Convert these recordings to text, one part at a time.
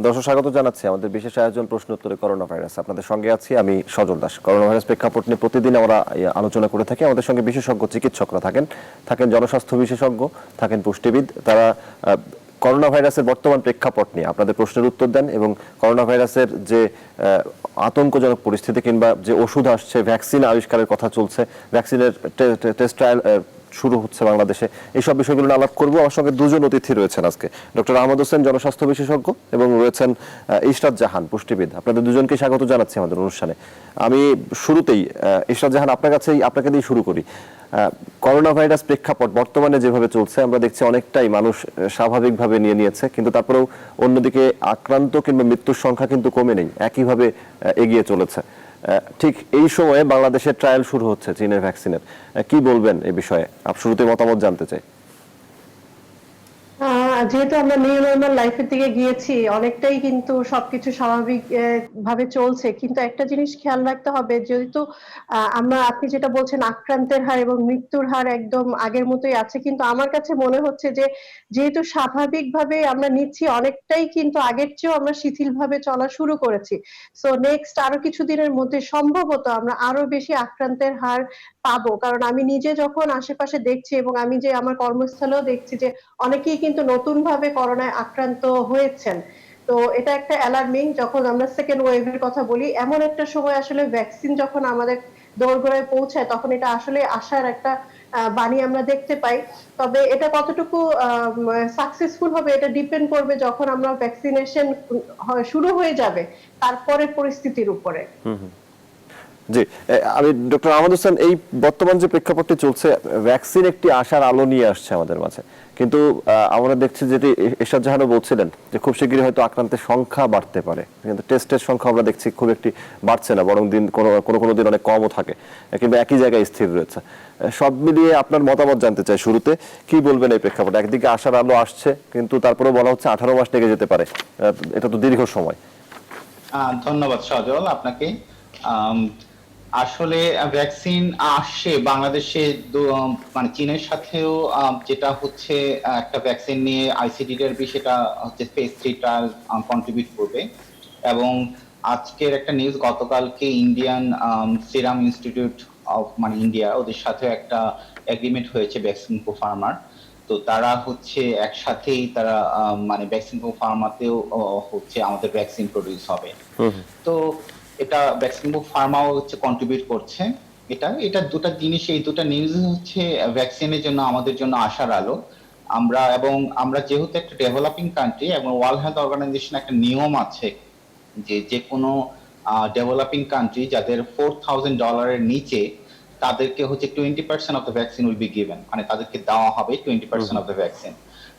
দর্শক স্বাগত জানাচ্ছি আমাদের বিশেষ আয়োজন প্রশ্ন উত্তরে করোনা ভাইরাস। আপনাদের সঙ্গে আছি আমি সজল দাস। করোনা ভাইরাস প্রেক্ষাপট নিয়ে প্রতিদিন আমরা আলোচনা করে থাকি। আমাদের সঙ্গে বিশেষজ্ঞ চিকিৎসকরা থাকেন জনস্বাস্থ্য বিশেষজ্ঞ, থাকেন পুষ্টিবিদ। তারা করোনা ভাইরাসের বর্তমান প্রেক্ষাপট নিয়ে আপনাদের প্রশ্নের উত্তর দেন এবং করোনা ভাইরাসের যে আতঙ্কজনক পরিস্থিতি কিংবা যে ওষুধ আসছে, ভ্যাকসিন আবিষ্কারের কথা চলছে, ভ্যাকসিনের টেস্ট ট্রায়াল শুরু হচ্ছে বাংলাদেশে, এইসব বিষয়গুলো নিয়ে আলাপ করবো। আমার সঙ্গে দুজন অতিথি রয়েছেন আজকে, ডক্টর আহমদ হোসেন জনস্বাস্থ্য বিশেষজ্ঞ এবং রয়েছেন ইশরাত জাহান পুষ্টিবিদ। আপনাদের দুজনকে স্বাগত জানাচ্ছি আমাদের অনুষ্ঠানে। আমি শুরুতেই ইশরাত জাহান আপনাকে দিয়ে শুরু করি। করোনা ভাইরাস প্রেক্ষাপট বর্তমানে যেভাবে চলছে আমরা দেখছি অনেকটাই মানুষ স্বাভাবিকভাবে নিয়ে নিয়েছে, কিন্তু তারপরেও অন্যদিকে আক্রান্ত কিংবা মৃত্যুর সংখ্যা কিন্তু কমে নেই, একইভাবে এগিয়ে চলেছে। ঠিক এই সময়ে বাংলাদেশের ট্রায়াল শুরু হচ্ছে চীনের ভ্যাকসিনের। কি বলবেন এই বিষয়ে? শুরুতে মতামত জানতে চাই। যেহেতু আমরা নিউ নর্মাল লাইফের দিকে গিয়েছি, অনেকটাই কিন্তু সবকিছু স্বাভাবিক ভাবে চলছে, কিন্তু একটা জিনিস খেয়াল রাখতে হবে, যেহেতু আপনি যেটা বলছেন আক্রান্তের হার এবং মৃত্যুর হার একদম আগের মতোই আছে, কিন্তু আমার কাছে মনে হচ্ছে যে যেহেতু স্বাভাবিক ভাবে আমরা নিচ্ছি, অনেকটাই কিন্তু আগের চেয়েও আমরা শিথিল ভাবে চলা শুরু করেছি। সো নেক্সট আরো কিছুদিনের মধ্যে সম্ভবত আমরা আরো বেশি আক্রান্তের হার পাবো, কারণ আমি নিজে যখন আশেপাশে দেখছি এবং আমি যে আমার কর্মস্থলেও দেখছি যে অনেকেই কিন্তু নতুন ভাবে করোনায় আক্রান্ত হয়েছেন। তো এটা একটা অ্যালার্মিং। যখন আমরা সেকেন্ড ওয়েভের কথা বলি, এমন একটা সময় আসলে ভ্যাকসিন যখন আমাদের দোরগোড়ায় পৌঁছায়, তখন এটা আসলে আশার একটা বাণী আমরা দেখতে পাই। তবে এটা কতটুকু সাকসেসফুল হবে এটা ডিপেন্ড করবে যখন আমরা ভ্যাকসিনেশন শুরু হয়ে যাবে তারপরে পরিস্থিতির উপরে। জি, আমি ডক্টর আহমদ হোসেন, এই বর্তমান যে প্রেক্ষাপটটি চলছে, ভ্যাকসিন একটি আশার আলো নিয়ে আসছে আমাদের মাঝে, কিন্তু আমরা দেখছি যেটি ইশরাত জাহানও বলছিলেন যে খুব শীঘ্রই হয়তো আক্রান্তের সংখ্যা বাড়তে পারে, কিন্তু টেস্টের সংখ্যা আমরা দেখছি খুব একটি বাড়ছে না, বরং দিন কোনো দিন অনেক কমও থাকে কিংবা একই জায়গায় স্থির রয়েছে। সব মিলিয়ে আপনার মতামত জানতে চাই। শুরুতে কি বলবেন এই প্রেক্ষাপটে? একদিকে আশার আলো আসছে, কিন্তু তারপরেও বলা হচ্ছে 18 মাস লেগে যেতে পারে। এটা তো দীর্ঘ সময়। ধন্যবাদ সজল আপনাকে। আসলে ভ্যাকসিন আসছে বাংলাদেশে, মানে চীনের সাথেও যেটা হচ্ছে একটা ভ্যাকসিন নিয়ে আইসিডিআরবি সেটা হচ্ছে ফেজ 3 ট্রায়াল কন্ট্রিবিউট করবে। এবং আজকের একটা নিউজ, গতকালকে ইন্ডিয়ান সিরাম ইনস্টিটিউট অফ মানে ইন্ডিয়া, ওদের সাথে একটা এগ্রিমেন্ট হয়েছে ভ্যাকসিন কো ফার্মার। তো তারা হচ্ছে একসাথেই তারা মানে ভ্যাকসিন কো ফার্মাতেও হচ্ছে আমাদের ভ্যাকসিন প্রডিউস হবে। তো এটা ভ্যাকসিন ফার্মাও হচ্ছে কন্ট্রিবিউট করছে। এটা দুটো জিনিস, এই দুটো নিউজ হচ্ছে ভ্যাকসিনের জন্য আমাদের জন্য আশার আলো। আমরা যেহেতু একটা ডেভেলপিং কান্ট্রি এবং ওয়ার্ল্ড হেলথ অর্গানাইজেশন একটা নিয়ম আছে যে কোনো ডেভেলপিং কান্ট্রি যাদের $4,000 নিচে, তাদেরকে হচ্ছে 20% of the vaccine will be given, মানে তাদেরকে দেওয়া হবে 20% অফ দ্য ভ্যাকসিন।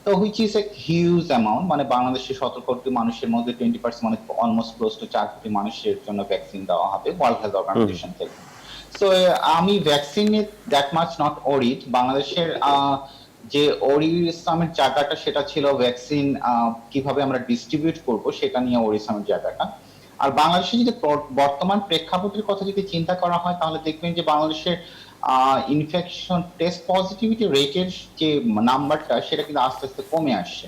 তো which is a huge amount, মানে বাংলাদেশের 17 কোটি মানুষের মধ্যে 20% মানে অলমোস্ট ক্লোজ টু 4 কোটি মানুষের জন্য ভ্যাকসিন দেওয়া হবে ওয়ার্ল্ড হেলথ অর্গানাইজেশন থেকে। সো আমি ভ্যাকসিনে দ্যাট মাচ নট ওরিড। বাংলাদেশের যে ওরিসামের জায়গাটা সেটা ছিল ভ্যাকসিন কিভাবে আমরা ডিস্ট্রিবিউট করব সেটা নিয়ে ওরিসামের জায়গাটা। আর বাংলাদেশে যদি বর্তমান প্রেক্ষাপটের কথা যদি চিন্তা করা হয়, তাহলে দেখবেন যে বাংলাদেশের ইনফেকশন টেস্ট পজিটিভিটি রেটের যে নাম্বারটা সেটা কিন্তু আস্তে আস্তে কমে আসছে।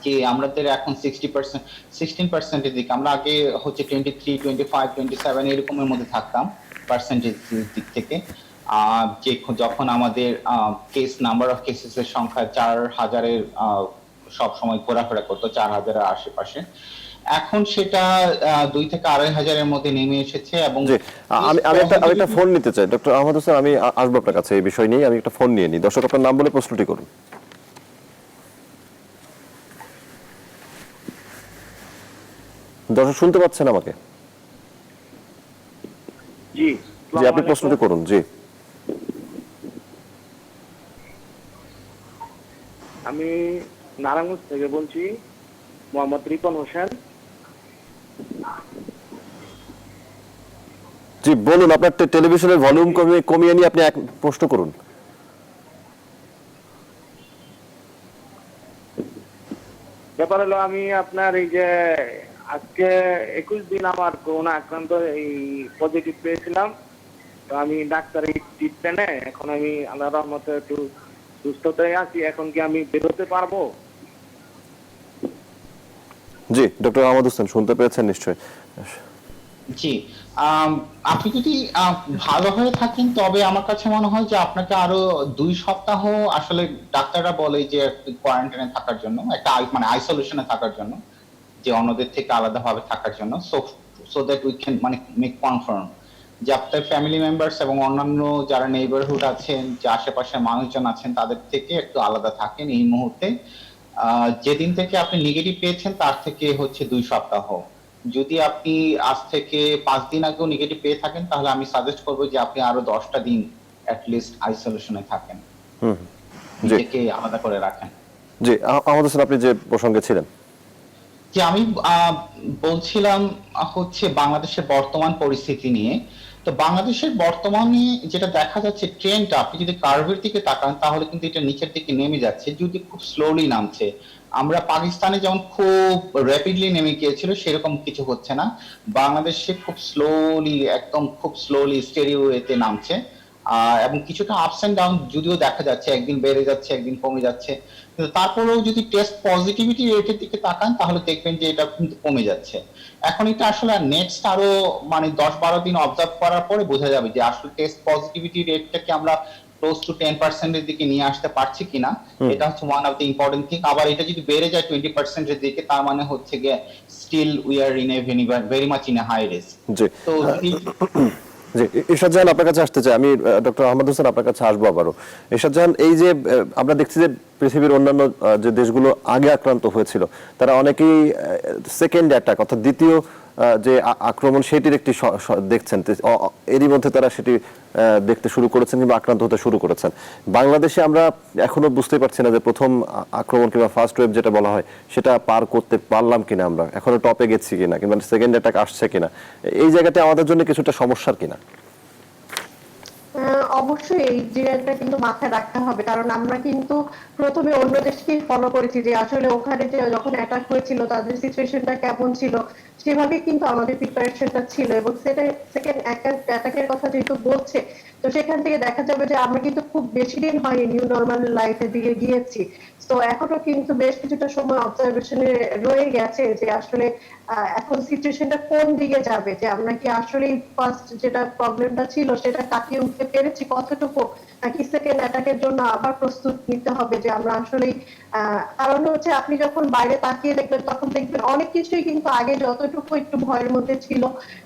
যে আমাদের এখন 16%-এর দিকে, আমরা আগে হচ্ছে 23, 25, 27 এরকমের মধ্যে থাকতাম পার্সেন্টেজ দিক থেকে। যে যখন আমাদের কেস নাম্বার অফ কেসেস এর সংখ্যা 4,000-এর সব সময় ঘোরাফেরা করতো, 4,000-এর আশেপাশে। এখন সেটা 2 থেকে 2,500-এর মধ্যে নেমে এসেছে। এবং আমি একটা ফোন নিতে চাই ডক্টর আহমদ হোসেন, আমি আসবো আপনার কাছে এই বিষয় নিয়ে। আমি একটা ফোন নিয়ে নিই। দর্শক, আপনার নাম বলে প্রশ্নটি করুন। দর্শক শুনতে পাচ্ছেন আমাকে? জি জি, আপনি প্রশ্নটি করুন। জি, আমি নারায়ণগঞ্জ থেকে বলছি, মোহাম্মদ রিপন হোসেন। জি বলুন, আপনার টেলিভিশনের ভলিউম কমিয়ে নিয়ে আপনি এক প্রশ্ন করুন। ব্যাপার হলো, আমি আপনার এই যে আজকে 21 দিন আমার করোনা আক্রান্ত এই পজিটিভ পেয়েছিলাম। তো আমি ডাক্তারের ট্রিটমেন্টে এখন আমি আল্লাহর রহমতে একটু সুস্থতায় আছি। এখন কি আমি বেরোতে পারবো? জি, ডক্টর আহমদ হোসেন শুনতে পেরেছেন নিশ্চয়ই। জি, আপনি যদি ভালো হয়ে থাকেন তবে আমার কাছে মনে হয় যে আপনাকে আরো 2 সপ্তাহ আসলে ডাক্তাররা বলে যে কোয়ারেন্টাইনে থাকার জন্য, একটা মানে আইসোলেশনে থাকার জন্য, যে অন্যদের থেকে আলাদাভাবে থাকার জন্য, সো দ্যাট উই ক্যান মানে মেক কনফার্ম যে আপনার ফ্যামিলি মেম্বার্স এবং অন্যান্য যারা নেইবারহুড আছেন, যে আশেপাশে মানুষজন আছেন, তাদের থেকে একটু আলাদা থাকেন এই মুহূর্তে। যেদিন থেকে আপনি নেগেটিভ পেয়েছেন তার থেকে হচ্ছে 2 সপ্তাহ। যদি আপনি আজ থেকে 5 দিন আগেও নেগেটিভ পেয়ে থাকেন তাহলে আমি সাজেস্ট করবো যে আপনি আরো 10টা দিন অ্যাটলিস্ট আইসোলেশনে থাকেন, জি নিজেকে আলাদা করে রাখেন। জি, আহমদ হোসেন আপনি যে প্রসঙ্গে ছিলেন। যে আমি বলছিলাম হচ্ছে বাংলাদেশের বর্তমান পরিস্থিতি নিয়ে। তো বাংলাদেশের বর্তমানে যেটা দেখা যাচ্ছে ট্রেন্ডটা, আপনি যদি কার্ভের দিকে তাকান তাহলে কিন্তু এটা নিচের দিকে নেমে যাচ্ছে, যদি খুব স্লোলি নামছে। আমরা পাকিস্তানে যেমন খুব র্যাপিডলি নেমে গিয়েছিল সেরকম কিছু হচ্ছে না, বাংলাদেশে খুব স্লোলি, একদম খুব স্লোলি স্টেডি ওয়েতে নামছে। এবং কিছুটা আপস এন্ড ডাউন যদিও দেখা যাচ্ছে, একদিন বেড়ে যাচ্ছে একদিন কমে যাচ্ছে, কিন্তু তারপরেও যদি টেস্ট পজিটিভিটি রেটের দিকে তাকান তাহলে দেখবেন যে এটা কিন্তু কমে যাচ্ছে। এখন এটা আসলে নেক্সট আরো মানে 10-12 দিন অবজার্ভ করার পরে বোঝা যাবে যে আসলে টেস্ট পজিটিভিটি রেটটাকে আমরা ক্লোজ টু 10% এর দিকে নিয়ে আসতে পারছি কিনা। এটা হচ্ছে one of the important thing. আবার এটা যদি বেড়ে যায় 20% এর দিকে, তার মানে হচ্ছে গিয়ে still we are in a very much in a high risk. জি তো জি, ইরশাদ জাহান আপনার কাছে আসতে চাই। আমি ডক্টর আহমদ হোসেন আপনার কাছে আসবো আবারও। ইরশাদ জাহান, এই যে আমরা দেখছি যে পৃথিবীর অন্যান্য যে দেশগুলো আগে আক্রান্ত হয়েছিল তারা অনেকেই সেকেন্ড অ্যাটাক অর্থাৎ দ্বিতীয় যে আক্রমণ সেটির একটি দেখছেন, এরই মধ্যে তারা সেটি দেখতে শুরু করেছেন কিংবা আক্রান্ত হতে শুরু করেছেন। বাংলাদেশে আমরা এখনো বুঝতে পারছি না যে প্রথম আক্রমণ কিংবা ফার্স্ট ওয়েভ যেটা বলা হয় সেটা পার করতে পারলাম কিনা, আমরা এখনো টপে গেছি কিনা, কিংবা সেকেন্ড অ্যাটাক আসছে কিনা, এই জায়গাতে আমাদের জন্য কিছুটা সমস্যার কিনা। অবশ্যই এই জিনিসটা কিন্তু মাথায় রাখতে হবে, কারণ আমরা কিন্তু প্রথমে অন্য দেশকে ফলো করেছি যে আসলে ওখানে যে যখন অ্যাটাক হয়েছিল তাদের সিচুয়েশনটা কেমন ছিল, সেভাবে কিন্তু আমাদের প্রিপারেশনটা ছিল। এবং সেকেন্ড অ্যাটাকের কথা যেহেতু বলছে, তো সেখান থেকে দেখা যাবে যে আমরা কিন্তু খুব বেশি দিন হয়নি নিউ নর্মাল লাইফের দিকে গিয়েছি। তো এখনো কিন্তু বেশ কিছুটা সময় অবজারভেশনে রয়ে গেছে যে আসলে এখন সিচুয়েশনটা কোন দিকে যাবে, যে আমরা কি আসলে ফার্স্ট যেটা প্রবলেমটা ছিল সেটা কাটিয়ে উঠতে পেরেছি কতটুকু, নাকি সেকেন্ড অ্যাটাকের জন্য আবার প্রস্তুত নিতে হবে। যে আমরা আসলে কারণ হচ্ছে আপনি যখন বাইরে তাকিয়ে দেখবেন তখন দেখবেন অনেক কিছুই কিন্তু আগে যতটুকু একটু ভয়ের মধ্যে ছিল,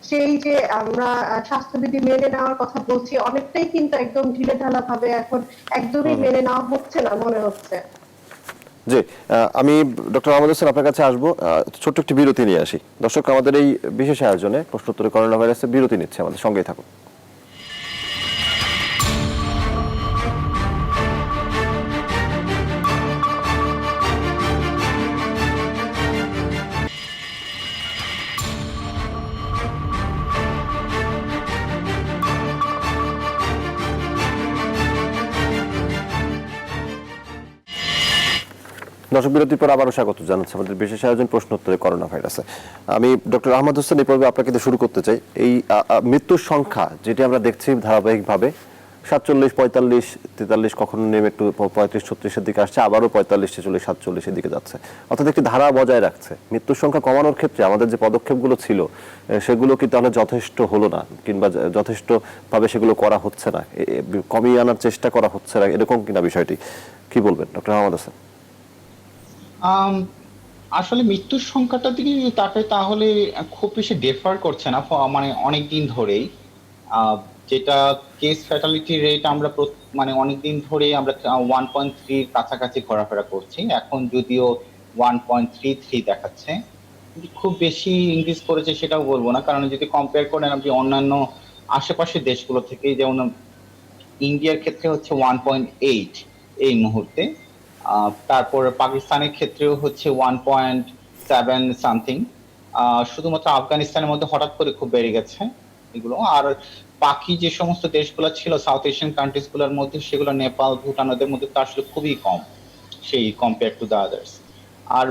সেই যে আমরা স্বাস্থ্যবিধি মেনে নেওয়ার কথা বলছি অনেকটাই কিন্তু একদম ঢিলেঢালা ভাবে এখন একদমই মেনে নেওয়া হচ্ছে না মনে হচ্ছে। জি, আমি ডক্টর আহমদ হোসেন আপনার কাছে আসবো। ছোট্ট একটি বিরতি নিয়ে আসি। দর্শক, আমাদের এই বিশেষ আয়োজনে প্রশ্নোত্তরে করোনা ভাইরাসের বিরতি নিচ্ছে, আমাদের সঙ্গেই থাকুন। দর্শক, বিরতির পর আবারও স্বাগত জানাচ্ছি আমাদের বিশেষ আয়োজন প্রশ্নোত্তরে করোনা ভাইরাসে। আমি ডক্টর আহমদ হোসেন এই পর্বে আপনাকে শুরু করতে চাই। এই মৃত্যুর সংখ্যা যেটি আমরা দেখছি ধারাবাহিকভাবে 47, 45, 43, কখনো নেমে একটু 35, 36-এর দিকে আসছে, আবারও 45, 46, 47-এর দিকে যাচ্ছে, অর্থাৎ একটি ধারা বজায় রাখছে। মৃত্যুর সংখ্যা কমানোর ক্ষেত্রে আমাদের যে পদক্ষেপগুলো ছিল সেগুলো কি তাহলে যথেষ্ট হলো না, কিংবা যথেষ্টভাবে সেগুলো করা হচ্ছে না, কমিয়ে আনার চেষ্টা করা হচ্ছে না, এরকম কিনা বিষয়টি কি বলবেন ডক্টর আহমদ হোসেন? আসলে মৃত্যুর সংখ্যাটা দিকে যদি তাকাই তাহলে খুব বেশি ডিফার করছে না, মানে অনেক দিন ধরেই যেটা কেস ফ্যাটালিটি রেট আমরা মানে অনেক দিন ধরেই আমরা 1.3 কাছাকাছি ঘোরাফেরা করছি। এখন যদিও 1.33 দেখাচ্ছে, খুব বেশি ইনক্রিজ করেছে সেটাও বলবো না, কারণ যদি কম্পেয়ার করেন আপনি অন্যান্য আশেপাশের দেশগুলো থেকে, যেমন ইন্ডিয়ার ক্ষেত্রে হচ্ছে 1.8 এই মুহূর্তে, তারপর পাকিস্তানের ক্ষেত্রেও হচ্ছে 1.7 সামথিং, শুধুমাত্র আফগানিস্তানের মধ্যে হঠাৎ করে খুব বেড়ে গেছে এগুলো। আর বাকি যে সমস্ত দেশগুলো ছিল সাউথ এশিয়ান কান্ট্রিজ গুলোর মধ্যে, সেগুলো নেপাল, ভুটান, ওদের মধ্যে তো আসলে খুবই কম সেই কম্পেয়ার টু দ্য আদার্স। আর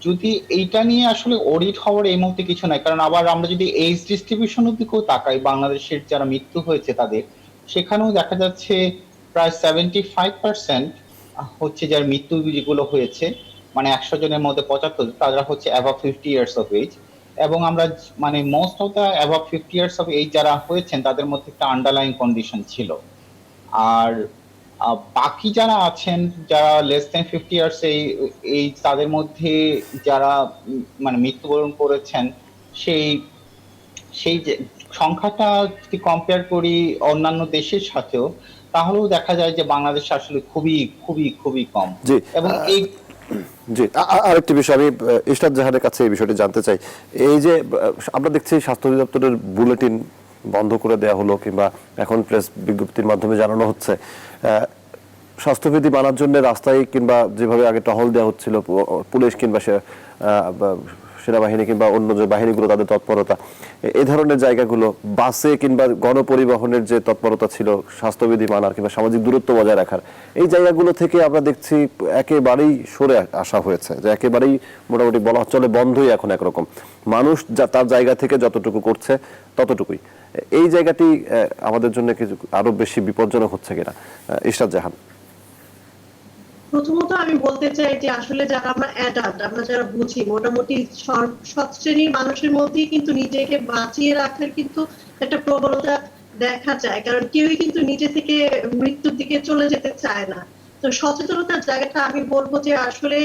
যদি এইটা নিয়ে আসলে অডিট হওয়ার এই মুহূর্তে কিছু নাই, কারণ আবার আমরা যদি এজ ডিস্ট্রিবিউশনের দিকেও তাকাই, বাংলাদেশের যারা মৃত্যু হয়েছে তাদের, সেখানেও দেখা যাচ্ছে প্রায় 75% হচ্ছে যার মৃত্যু যেগুলো হয়েছে মানে 100 জনের মধ্যে 75 তারা হচ্ছে অ্যাবভ 50 ইয়ার্স অফ এজ, এবং আমরা মানে most of the above 50 years of age যারা হয়েছেন তাদের মধ্যে একটা আন্ডারলাইং কন্ডিশন ছিল। আর বাকি যারা আছেন যারা লেস দেন 50 ইয়ার্স এই তাদের মধ্যে যারা মানে মৃত্যুবরণ করেছেন সেই সেই যে সংখ্যাটা যদি কম্পেয়ার করি অন্যান্য দেশের সাথেও, তাহলেও দেখা যায় যে বাংলাদেশ আসলে খুবই খুবই খুবই কম। জি এবং এই জি আরেকটি বিষয় আমি ইশরাত জাহানের কাছে এই বিষয়টি জানতে চাই। এই যে আমরা দেখছি স্বাস্থ্য অধিদপ্তরের বুলেটিন বন্ধ করে দেওয়া হলো, কিংবা এখন প্রেস বিজ্ঞপ্তির মাধ্যমে জানানো হচ্ছে স্বাস্থ্যবিধি মানার জন্য রাস্তায় কিংবা যেভাবে আগে টহল দেওয়া হচ্ছিল পুলিশ কিংবা সেনাবাহিনী কিংবা অন্য যে বাহিনীগুলো তাদের তৎপরতা, এই ধরনের জায়গাগুলো বাসে কিংবা গণপরিবহনের যে তৎপরতা ছিল স্বাস্থ্যবিধি মানার কিংবা সামাজিক দূরত্ব বজায় রাখার, এই জায়গাগুলো থেকে আমরা দেখছি একেবারেই সরে আসা হয়েছে, যে একেবারেই মোটামুটি বলা চলে বন্ধই এখন একরকম। মানুষ তার জায়গা থেকে যতটুকু করছে ততটুকুই। এই জায়গাটি আমাদের জন্য কিছু আরো বেশি বিপজ্জনক হচ্ছে কিনা, ইশরাত জাহান? প্রথমত আমি বলতে চাই যে আসলে যারা আমরা অ্যাডাল্ট, আমরা যারা বুঝি, মোটামুটি সব শ্রেণীর মানুষের মধ্যেই কিন্তু নিজেকে বাঁচিয়ে রাখার কিন্তু একটা প্রবণতা দেখা যায়, কারণ কেউই কিন্তু নিজে থেকে মৃত্যুর দিকে চলে যেতে চায় না। তো সচেতনতার জায়গাটা আমি বলবো যে আসলে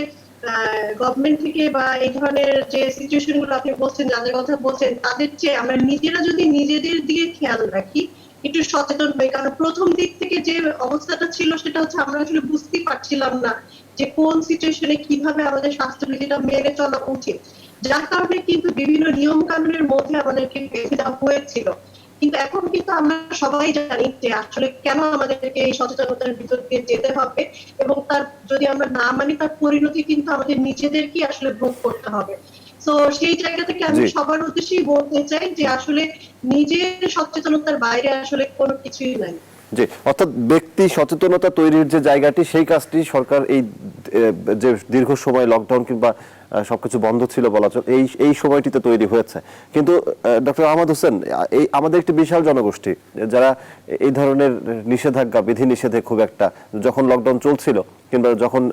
গভর্নমেন্ট থেকে বা এই ধরনের যে সিচুয়েশন গুলো আপনি বলছেন, যাদের কথা বলছেন, তাদের চেয়ে আমরা নিজেরা যদি নিজেদের দিকে খেয়াল রাখি, একটু সচেতন হই। কারণ প্রথম দিক থেকে যে অবস্থাটা ছিল সেটা হচ্ছে আমরা আসলে বুঝতেই পারছিলাম না যে কোন সিচুয়েশনে কিভাবে আমাদের স্বাস্থ্যবিধিটা মেনে চলা উচিত, যার কারণে কিন্তু বিভিন্ন নিয়ম কানুনের মধ্যে আমাদেরকে বেঁধে দেওয়া হয়েছিল। কিন্তু এখন কিন্তু আমরা সবাই জানি যে আসলে কেন আমাদেরকে এই সচেতনতার ভিতর দিয়ে যেতে হবে, এবং তার যদি আমরা না মানি তার পরিণতি কিন্তু আমাদের নিজেদেরকেই আসলে ভোগ করতে হবে। তো সেই জায়গা থেকে আমি সবার উদ্দেশ্যেই বলতে চাই যে আসলে নিজের সচেতনতার বাইরে আসলে কোনো কিছুই নাই। জি, অর্থাৎ ব্যক্তি সচেতনতা তৈরির যে জায়গাটি, সেই কাজটি সরকার এই যে দীর্ঘ সময় লকডাউন কিংবা সবকিছু বন্ধ ছিল বলা চলে, এই সময়টিতে তৈরি হয়েছে। কিন্তু ডক্টর আহমদ হোসেন, এই আমাদের একটি বিশাল জনগোষ্ঠী যারা এই ধরনের নিষেধাজ্ঞা বিধি নিষেধে খুব একটা, যখন লকডাউন চলছিল কিংবা যখন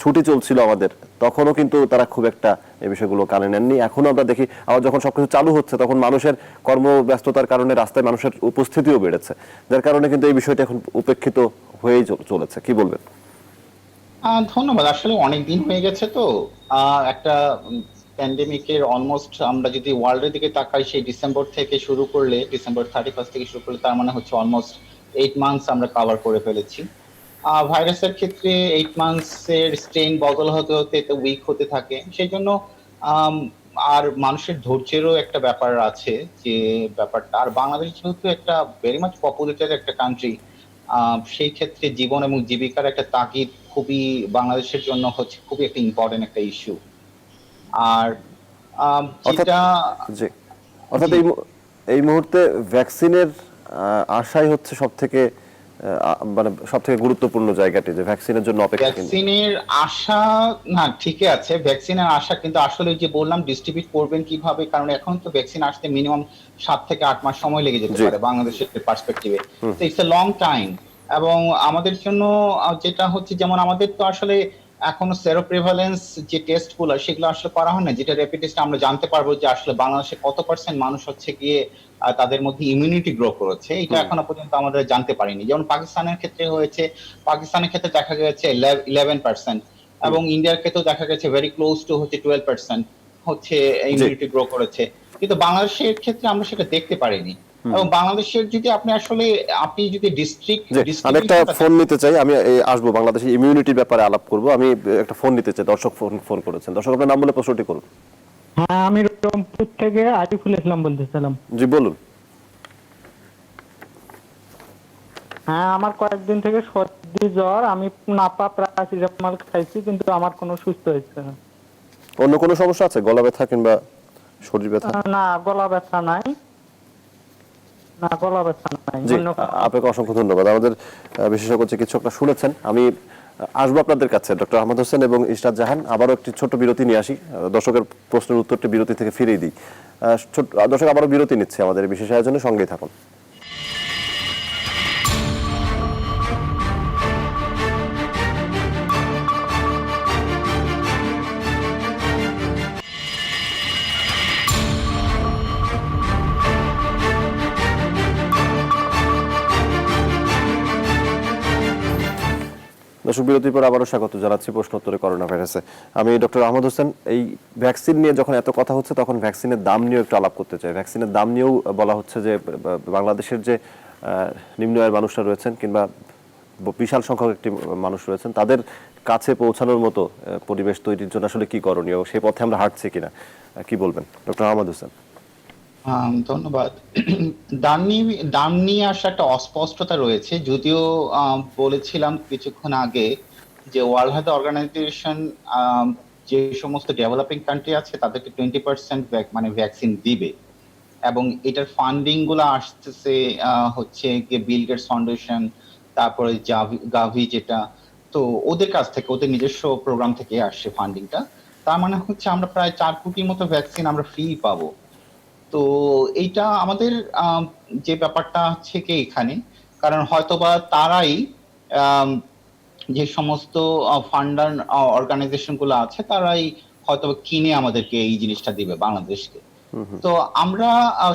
ছুটি চলছিল আমাদের, তখনও কিন্তু তারা খুব একটা এই বিষয়গুলো কানে নেননি। এখনো আমরা দেখি আবার যখন সবকিছু চালু হচ্ছে তখন মানুষের কর্মব্যস্ততার কারণে রাস্তায় মানুষের উপস্থিতিও বেড়েছে, যার কারণে কিন্তু এই বিষয়টি এখন উপেক্ষিত হয়েই চলেছে। কি বলবেন? ধন্যবাদ। আসলে অনেক দিন হয়ে গেছে তো, একটা প্যান্ডেমিকের অলমোস্ট আমরা যদি ওয়ার্ল্ডের দিকে তাকাই, সেই ডিসেম্বর থেকে শুরু করলে, ডিসেম্বর 31 থেকে শুরু করলে, তার মানে হচ্ছে অলমোস্ট 8 মান্থস আমরা কভার করে ফেলেছি। ভাইরাসের ক্ষেত্রে 8 মান্থসের স্ট্রেন বদল হতে হতে উইক হতে থাকে, সেই জন্য আর মানুষের ধৈর্যেরও একটা ব্যাপার আছে, যে ব্যাপারটা। আর বাংলাদেশ যেহেতু একটা ভেরি মাচ পপুলেটেড একটা কান্ট্রি, সেই ক্ষেত্রে জীবন এবং জীবিকার একটা তাগিদ খুবই বাংলাদেশের জন্য হচ্ছে খুবই একটা ইম্পর্টেন্ট একটা ইস্যু। আর যেটা অর্থাৎ এই মুহূর্তে ভ্যাকসিনের আশাই হচ্ছে সবথেকে মানে সবথেকে গুরুত্বপূর্ণ জায়গাটি, যে ভ্যাকসিনের জন্য অপেক্ষা। ভ্যাকসিনের আশা না, ঠিকই আছে ভ্যাকসিনের আশা, কিন্তু আসলে যে বললাম ডিস্ট্রিবিউট করবেন কিভাবে, কারণ এখন তো ভ্যাকসিন আসতে মিনিমাম 7 থেকে 8 মাস সময় লেগে যেতে পারে বাংলাদেশের পার্সপেক্টিভে। তো ইটস এ লং টাইম। এবং আমাদের জন্য যেটা হচ্ছে, যেমন আমাদের তো আসলে এখনো সেরো প্রিভ্যালেন্স যে টেস্টগুলো সেগুলো আসলে করা হয় না, যেটা র্যাপিড টেস্ট আমরা জানতে পারবো যে আসলে বাংলাদেশে কত পার্সেন্ট মানুষ হচ্ছে গিয়ে তাদের মধ্যে ইমিউনিটি গ্রো করেছে, এটা এখনো পর্যন্ত আমরা জানতে পারিনি। যেমন পাকিস্তানের ক্ষেত্রে হয়েছে, পাকিস্তানের ক্ষেত্রে দেখা গেছে 11%, এবং ইন্ডিয়ার ক্ষেত্রেও দেখা গেছে ভেরি ক্লোজ টু হচ্ছে 12% হচ্ছে ইমিউনিটি গ্রো করেছে, কিন্তু বাংলাদেশের ক্ষেত্রে আমরা সেটা দেখতে পারিনি। এবং বাংলাদেশের যদি আপনি যদি ডিস্ট্রিক্ট আমি একটা ফোন নিতে চাই, আমি আসবো বাংলাদেশের ইমিউনিটির ব্যাপারে আলাপ করব। আমি একটা ফোন নিতে চাই, দর্শক ফোন করেছেন। দর্শক, আপনার নাম বলে প্রশ্নটি করুন। হ্যাঁ, আমি রংপুর থেকে আরিফুল ইসলাম বলতেছিলাম। জি বলুন। হ্যাঁ, আমার কয়েকদিন থেকে সর্দি জ্বর, আমি নাপা প্যারাসিটামল খাইছি, কিন্তু আমার কোনো সুস্থ হচ্ছে না। অন্য কোনো সমস্যা আছে, গলা ব্যথা কিংবা শরীর ব্যথা? না, গলা ব্যথা নাই। না, গলা ব্যথা নাই। জি, আপনাকে অসংখ্য ধন্যবাদ। আমাদের বিশেষজ্ঞ চিকিৎসকরা শুনেছেন। আমি আসবো আপনাদের কাছে, ডক্টর আহমদ হোসেন এবং ইশরাত জাহান। আবারও একটি ছোট বিরতি নিয়ে আসি, দর্শকের প্রশ্নের উত্তরটি বিরতি থেকে ফিরিয়ে দিই। দর্শক, আবারও বিরতি নিচ্ছে আমাদের বিশেষ আয়োজনে, সঙ্গেই থাকুন। দর্শক বিরতির পর আবারও স্বাগত জানাচ্ছি প্রশ্নোত্তরে করোনা ভাইরাসে। আমি ডক্টর আহমদ হোসেন, এই ভ্যাকসিন নিয়ে যখন এত কথা হচ্ছে তখন ভ্যাকসিনের দাম নিয়েও একটু আলাপ করতে চাই। ভ্যাকসিনের দাম নিয়েও বলা হচ্ছে যে বাংলাদেশের যে নিম্ন আয়ের মানুষরা রয়েছেন কিংবা বিশাল সংখ্যক একটি মানুষ রয়েছেন তাদের কাছে পৌঁছানোর মতো পরিবেশ তৈরির জন্য আসলে কি করণীয়, সেই পথে আমরা হাঁটছি কিনা, কি বলবেন ডক্টর আহমদ হোসেন? ধন্যবাদ। দাম নিয়ে আসা একটা অস্পষ্টতা রয়েছে, যদিও বলেছিলাম কিছুক্ষণ আগে যে ওয়ার্ল্ড হেলথ অর্গানাইজেশন যে সমস্ত ডেভেলপিং কান্ট্রি আছে তাদেরকে 20% মানে ভ্যাকসিন দিবে, এবং এটার ফান্ডিং গুলো আসতেছে হচ্ছে গিয়ে বিল গেটস ফাউন্ডেশন, তারপরে গাভি যেটা, তো ওদের কাছ থেকে, ওদের নিজস্ব প্রোগ্রাম থেকে আসছে ফান্ডিংটা। তার মানে হচ্ছে আমরা প্রায় 4 কোটির মতো ভ্যাকসিন আমরা ফ্রি পাবো। তো এইটা আমাদের যে ব্যাপারটা হচ্ছে কি এখানে, কারণ হয়তোবা তারাই যে সমস্ত ফান্ডার অর্গানাইজেশন গুলো আছে তারাই হয়তোবা কিনে আমাদেরকে এই জিনিসটা দিবে বাংলাদেশকে। তো আমরা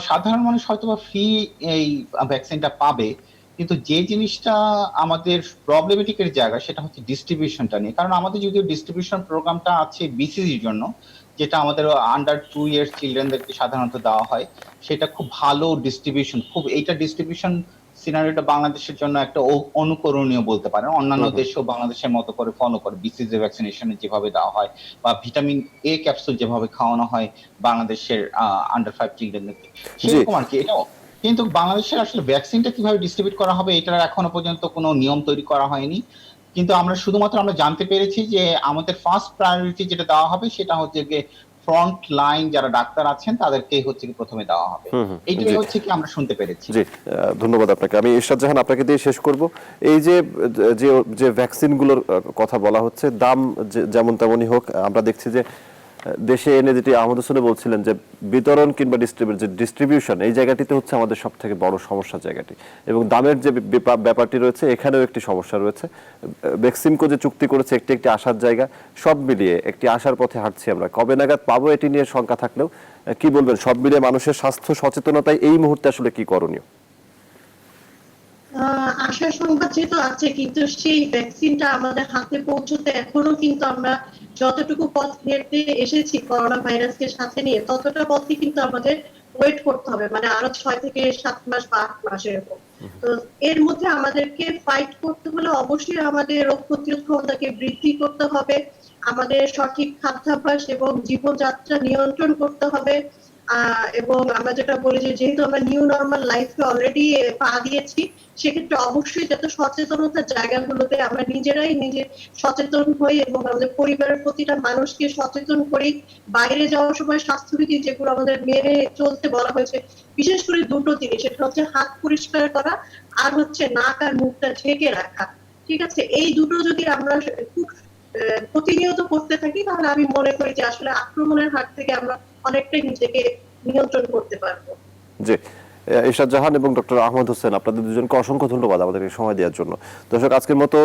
সাধারণ মানুষ হয়তোবা ফ্রি এই ভ্যাকসিনটা পাবে, কিন্তু যে জিনিসটা আমাদের প্রবলেমেটিকের জায়গা সেটা হচ্ছে ডিস্ট্রিবিউশনটা নিয়ে। কারণ আমাদের যদিও ডিস্ট্রিবিউশন প্রোগ্রামটা আছে বিসিজির জন্য, যেটা আমাদের আন্ডার 2 ইয়ার্স চিলড্রেনদেরকে সাধারণত দেওয়া হয়, সেটা খুব ভালো ডিস্ট্রিবিউশন, খুব এইটা ডিস্ট্রিবিউশন সিনারিওটা বাংলাদেশের জন্য একটা অনুকরণীয় বলতে পারেন। অন্যান্য দেশেও বাংলাদেশের মতো করে ফলো করে বিসিজি ভ্যাকসিনেশন যেভাবে দেওয়া হয় বা ভিটামিন এ ক্যাপসুল যেভাবে খাওয়ানো হয় বাংলাদেশের আন্ডার 5 চিলড্রেনদেরকে, সেরকম আর কি এটাও। কিন্তু বাংলাদেশের আসলে ভ্যাকসিনটা কিভাবে ডিস্ট্রিবিউট করা হবে এটার এখনো পর্যন্ত কোনো নিয়ম তৈরি করা হয়নি। কিন্তু আমরা জানতে পেরেছি যে আমাদের ফার্স্ট প্রায়োরিটি যেটা দেওয়া হবে সেটা হচ্ছে যে ফ্রন্ট লাইন যারা ডাক্তার আছেন তাদেরকে হচ্ছে কি প্রথমে দেওয়া হবে, এইটাই হচ্ছে কি আমরা শুনতে পেরেছি। জি, ধন্যবাদ আপনাকে। আমি ইরশাদ জাহান আপনাকে দিয়ে শেষ করব। এই যে যে ভ্যাকসিনগুলোর কথা বলা হচ্ছে, দাম যেমন তেমনই হোক, আমরা দেখছি যে দেশে এনে, যেটি আহমদ হোসেন বলছিলেন যে বিতরণ কিংবা ডিস্ট্রিবিউশন, এই জায়গাটিতে হচ্ছে আমাদের সব থেকে বড় সমস্যার জায়গাটি, এবং দামের যে ব্যাপারটি রয়েছে এখানেও একটি সমস্যা রয়েছে। বেক্সিমকো যে চুক্তি করেছে একটি একটি আসার জায়গা, সব মিলিয়ে একটি আসার পথে হাঁটছি আমরা। কবে নাগাদ পাবো এটি নিয়ে শঙ্কা থাকলেও কি বলবেন, সব মিলিয়ে মানুষের স্বাস্থ্য সচেতনতায় এই মুহূর্তে আসলে কি করণীয়? আশার সংবাদ যেহেতু আছে, কিন্তু সেই ভ্যাকসিনটা আমাদের হাতে পৌঁছতে এখনো কিন্তু আমরা যতটুকু পথ হেঁটে এসেছি করোনা ভাইরাসকে সাথে নিয়ে, ততটা পথই কিন্তু আমাদের ওয়েট করতে হবে, মানে আরো 6 থেকে 7 মাস বা 8 মাস এরকম। তো এর মধ্যে আমাদেরকে ফাইট করতে হলে অবশ্যই আমাদের রোগ প্রতিরোধ ক্ষমতাকে বৃদ্ধি করতে হবে, আমাদের সঠিক খাদ্যাভ্যাস এবং জীবনযাত্রা নিয়ন্ত্রণ করতে হবে। এবং আমরা যেটা বলি যে যেহেতু আমরা নিউ নর্মাল লাইফে অলরেডি পা দিয়েছি, সেক্ষেত্রে অবশ্যই যত সচেতনতার জায়গাগুলোতে আমরা নিজেরাই সচেতন হই এবং আমাদের পরিবারের প্রতিটা মানুষকে সচেতন করি। বাইরে যাওয়ার সময় স্বাস্থ্যবিধি যেগুলো আমাদের মেনে চলতে বলা হয়েছে, বিশেষ করে দুটো জিনিস, সেটা হচ্ছে হাত পরিষ্কার করা আর হচ্ছে নাক আর মুখটা ঢেকে রাখা। ঠিক আছে, এই দুটো যদি আমরা খুব প্রতিনিয়ত করতে থাকি তাহলে আমি মনে করি যে আসলে আক্রমণের হাত থেকে আমরা অনেকটাই নিজেকে নিয়ন্ত্রণ করতে পারবো। জি, ইরশাদ জাহান এবং ডক্টর আহমদ হোসেন, আপনাদের দুজনকে অসংখ্য ধন্যবাদ আমাদেরকে সময় দেওয়ার জন্য। দর্শক, আজকের মতো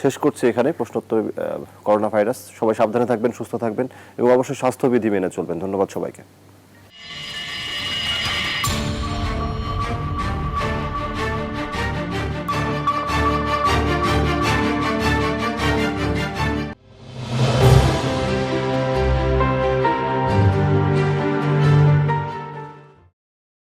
শেষ করছি এখানে প্রশ্নোত্তর করোনা ভাইরাস। সবাই সাবধানে থাকবেন, সুস্থ থাকবেন এবং অবশ্যই স্বাস্থ্যবিধি মেনে চলবেন। ধন্যবাদ সবাইকে।